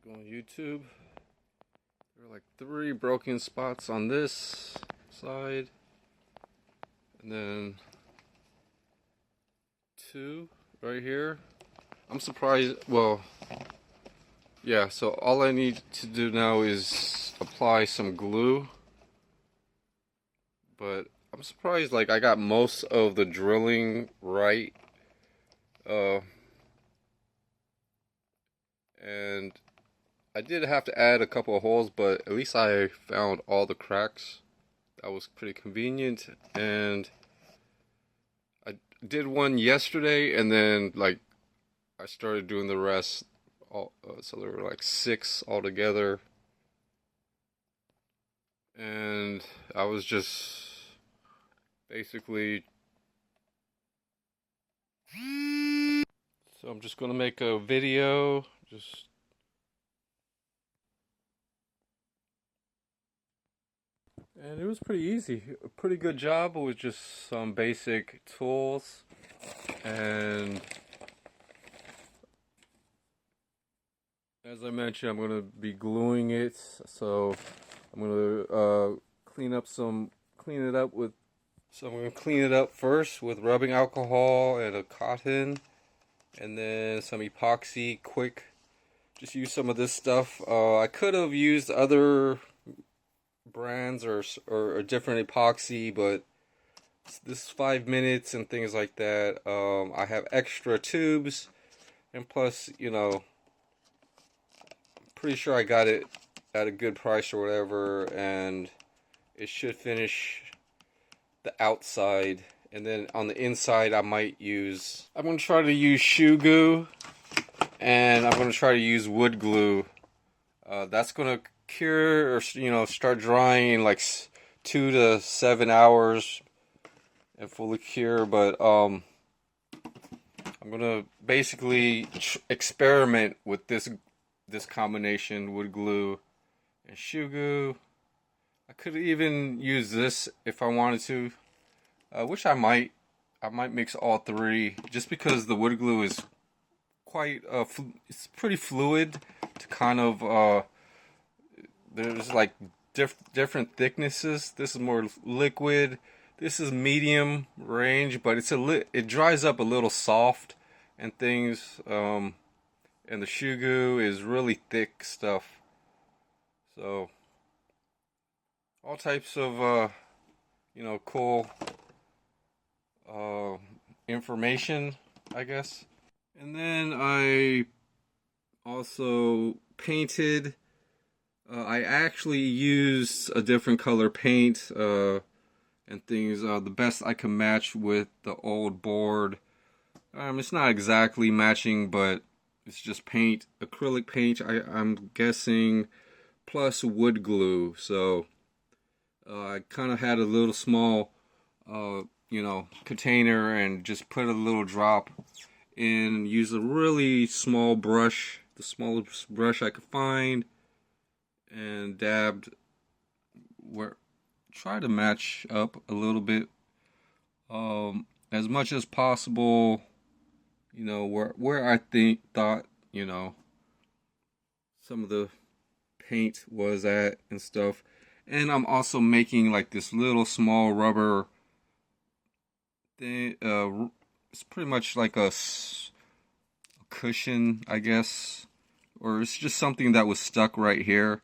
Go on YouTube. There are like 3 broken spots on this side, and then 2 right here. I'm surprised. Well, yeah, so all I need to do now is apply some glue. But I'm surprised, like, I got most of the drilling right. And I did have to add a couple of holes, but at least I found all the cracks. That was pretty convenient. And I did one yesterday, and then, like, I started doing the rest. So there were like 6 altogether. And I was just basically. So I'm just gonna make a video. And it was pretty easy. A pretty good job with just some basic tools. And as I mentioned, I'm gonna be gluing it. So I'm gonna clean it up with. So I'm gonna clean it up first with rubbing alcohol and a cotton, and then some epoxy. Quick. Just use some of this stuff. I could have used other brands or a different epoxy, but this is 5 minutes and things like that. I have extra tubes, and plus, pretty sure I got it at a good price or whatever, and it should finish the outside. And then on the inside, I'm going to try to use shoe glue, and I'm going to try to use wood glue. That's going to cure or start drying in like 2 to 7 hours and fully cure. But I'm gonna basically experiment with this combination, wood glue and shoe glue. I could even use this if I wanted to, which I might mix all 3, just because the wood glue is quite it's pretty fluid to kind of there's like different thicknesses. This is more liquid. This is medium range, but it dries up a little soft and things. And the shoe glue is really thick stuff. So all types of cool information, I guess. And then I also painted. I actually used a different color paint and things. The best I can match with the old board. It's not exactly matching, but it's just paint, acrylic paint. I'm guessing, plus wood glue. So I kind of had a little small, container, and just put a little drop in. Use a really small brush, the smallest brush I could find. And dabbed try to match up a little bit, as much as possible, where I thought some of the paint was at and stuff. And I'm also making like this little small rubber thing. It's pretty much like a cushion, I guess, or it's just something that was stuck right here.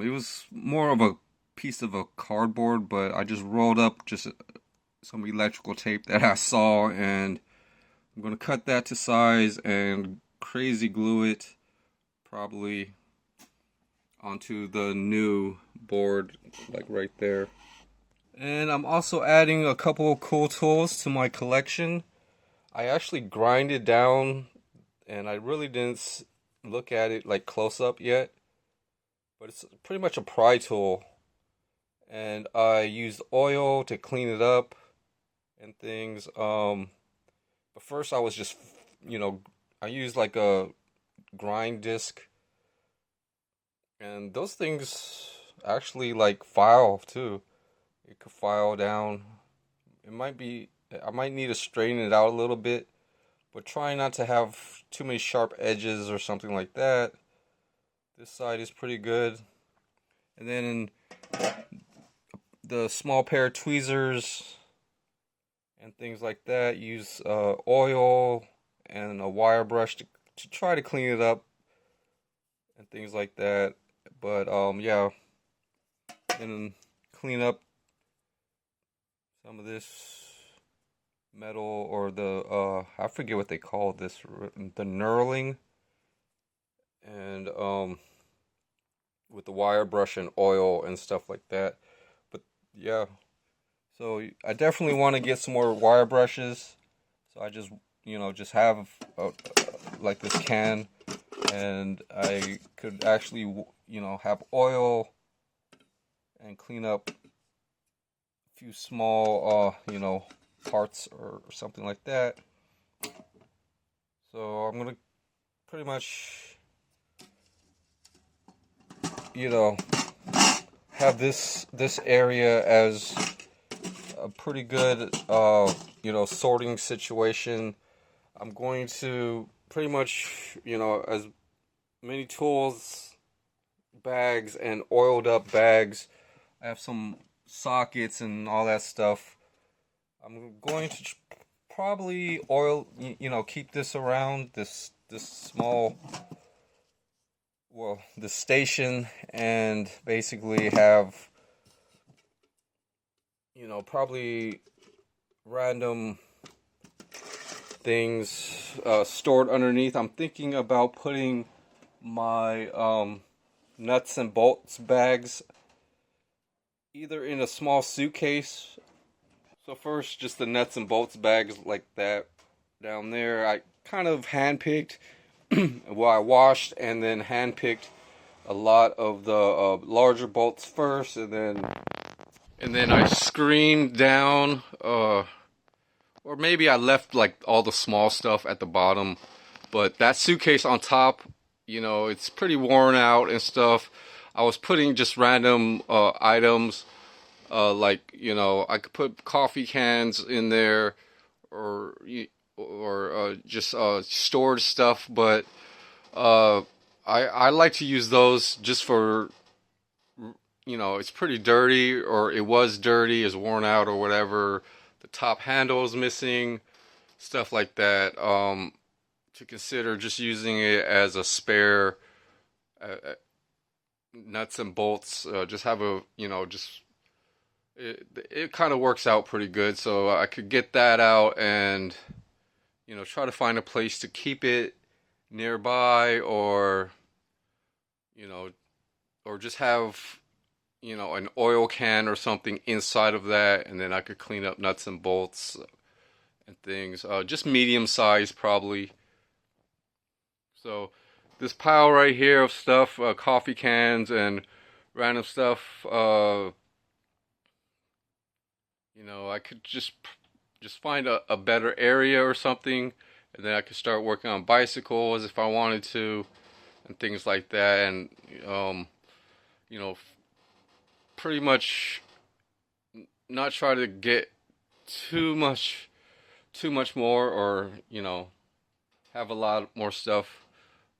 It was more of a piece of a cardboard, but I just rolled up just some electrical tape that I saw, and I'm going to cut that to size and crazy glue it probably onto the new board, like right there. And I'm also adding a couple of cool tools to my collection. I actually grinded down, and I really didn't look at it like close up yet. But it's pretty much a pry tool, and I used oil to clean it up and things. But first I was just, I used like a grind disc, and those things actually like file too. It could file down. I might need to straighten it out a little bit, but try not to have too many sharp edges or something like that. This side is pretty good. And then the small pair of tweezers and things like that, use oil and a wire brush to try to clean it up and things like that. But yeah, and clean up some of this metal, or the I forget what they call this, the knurling, and with the wire brush and oil and stuff like that. But yeah, so I definitely want to get some more wire brushes. So I just, just have like this can, and I could actually, have oil and clean up a few small, parts or something like that. So I'm gonna pretty much, have this area as a pretty good, sorting situation. I'm going to pretty much, as many tools, bags, and oiled up bags. I have some sockets and all that stuff. I'm going to probably keep this around, this small, the station, and basically have, probably random things stored underneath. I'm thinking about putting my nuts and bolts bags either in a small suitcase. So first, just the nuts and bolts bags like that down there. I kind of handpicked, well, I washed and then handpicked a lot of the larger bolts first, and then I screened down, or maybe I left like all the small stuff at the bottom. But that suitcase on top, it's pretty worn out and stuff. I was putting just random items, like, I could put coffee cans in there, or just stored stuff. But I like to use those just for, it's pretty dirty, or it was dirty, is worn out or whatever. The top handle is missing, stuff like that. To consider just using it as a spare nuts and bolts. Just have a, it kind of works out pretty good. So I could get that out and, try to find a place to keep it nearby, or, or just have, an oil can or something inside of that, and then I could clean up nuts and bolts and things. Just medium size probably. So this pile right here of stuff, coffee cans and random stuff, I could just find a better area or something, and then I could start working on bicycles if I wanted to, and things like that. And pretty much not try to get too much more, or have a lot more stuff.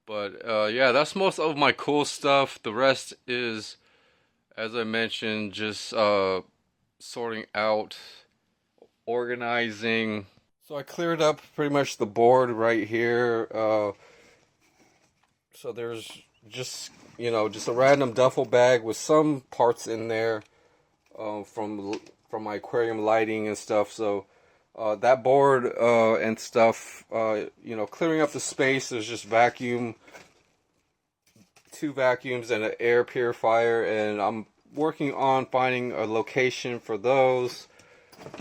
But yeah, that's most of my cool stuff. The rest is, as I mentioned, just sorting out, organizing. So I cleared up pretty much the board right here. So there's just, just a random duffel bag with some parts in there, from my aquarium lighting and stuff. So that board and stuff, clearing up the space. There's just two vacuums and an air purifier, and I'm working on finding a location for those.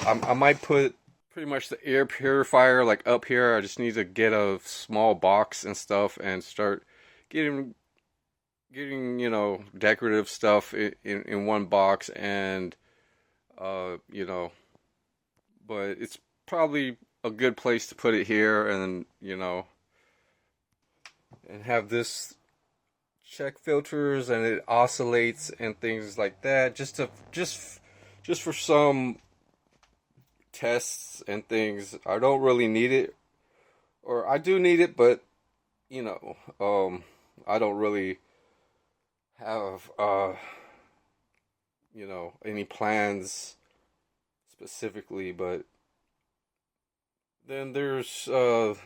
I might put pretty much the air purifier like up here. I just need to get a small box and stuff and start getting decorative stuff in one box, and but it's probably a good place to put it here, and and have this check filters, and it oscillates and things like that, just for some tests and things. I don't really need it, or I do need it, but I don't really have any plans specifically, but then there's a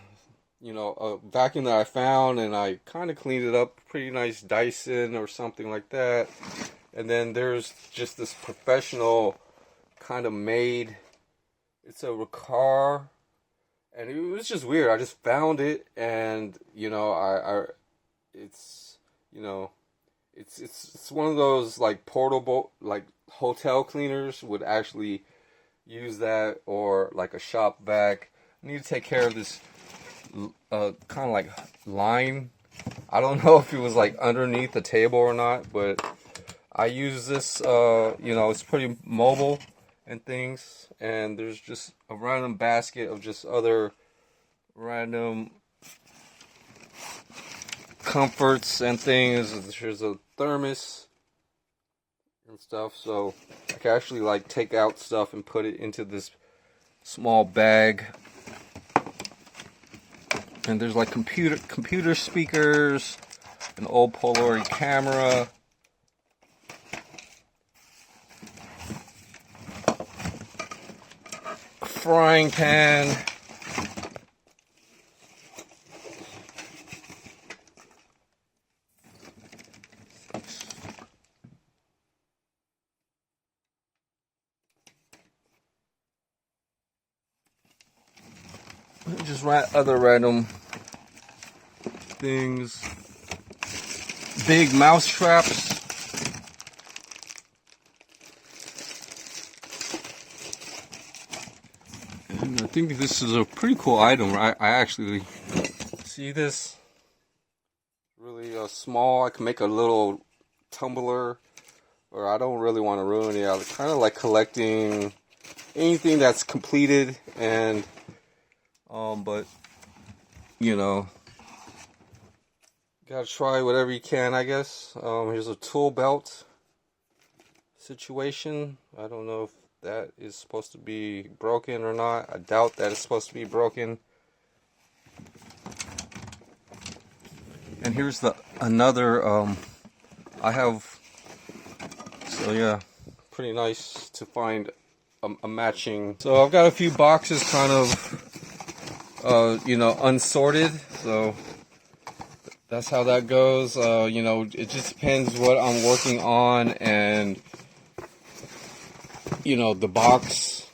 vacuum that I found, and I kind of cleaned it up, pretty nice Dyson or something like that. And then there's just this professional kind of made, it's a car, and it was just weird. I just found it, and it's you know it's one of those like portable, like hotel cleaners would actually use that, or like a shop vac. I need to take care of this kind of like line. I don't know if it was like underneath the table or not, but I use this, it's pretty mobile and things. And there's just a random basket of just other random comforts and things. There's a thermos and stuff, so I can actually like take out stuff and put it into this small bag. And there's like computer speakers, an old Polaroid camera, a frying pan, just other random things, big mouse traps. And I think this is a pretty cool item. I actually see this really small. I can make a little tumbler, or I don't really want to ruin it. I kind of like collecting anything that's completed, and but gotta try whatever you can, I guess. Here's a tool belt situation. I don't know if that is supposed to be broken or not. I doubt that it's supposed to be broken. And here's another I have. So yeah, pretty nice to find a matching. So I've got a few boxes kind of unsorted, so that's how that goes. It just depends what I'm working on and the box,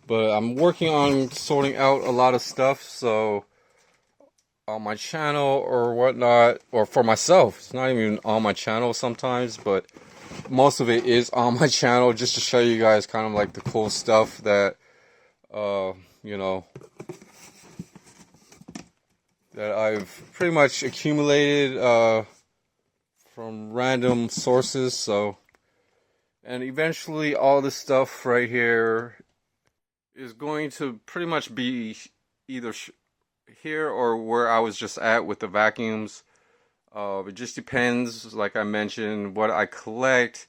but I'm working on sorting out a lot of stuff, so on my channel or whatnot, or for myself, it's not even on my channel sometimes, but most of it is on my channel, just to show you guys kind of like the cool stuff that that I've pretty much accumulated from random sources. So, and eventually all this stuff right here is going to pretty much be either here or where I was just at with the vacuums. It just depends, like I mentioned, what I collect.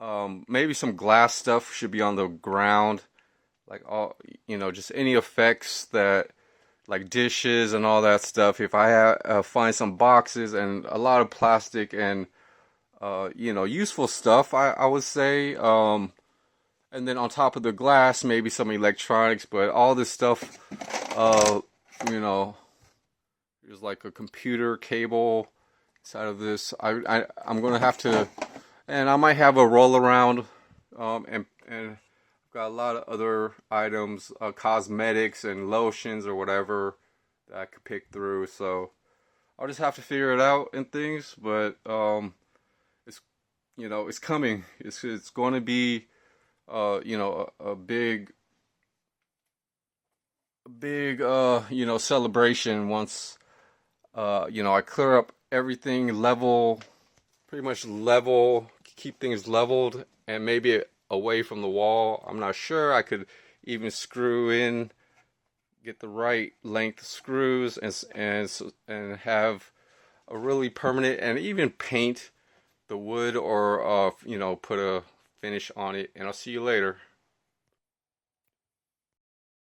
Maybe some glass stuff should be on the ground, like all, just any effects that, like dishes and all that stuff. If I find some boxes and a lot of plastic and useful stuff, I would say, and then on top of the glass, maybe some electronics. But all this stuff, there's like a computer cable inside of this. I'm gonna have to, and I might have a roll around, and I've got a lot of other items, cosmetics and lotions or whatever that I could pick through. So I'll just have to figure it out and things. But it's coming. It's going to be a big celebration once I clear up everything, pretty much level, keep things leveled, and maybe away from the wall. I'm not sure. I could even get the right length screws and have a really permanent, and even paint the wood, or put a finish on it. And I'll see you later.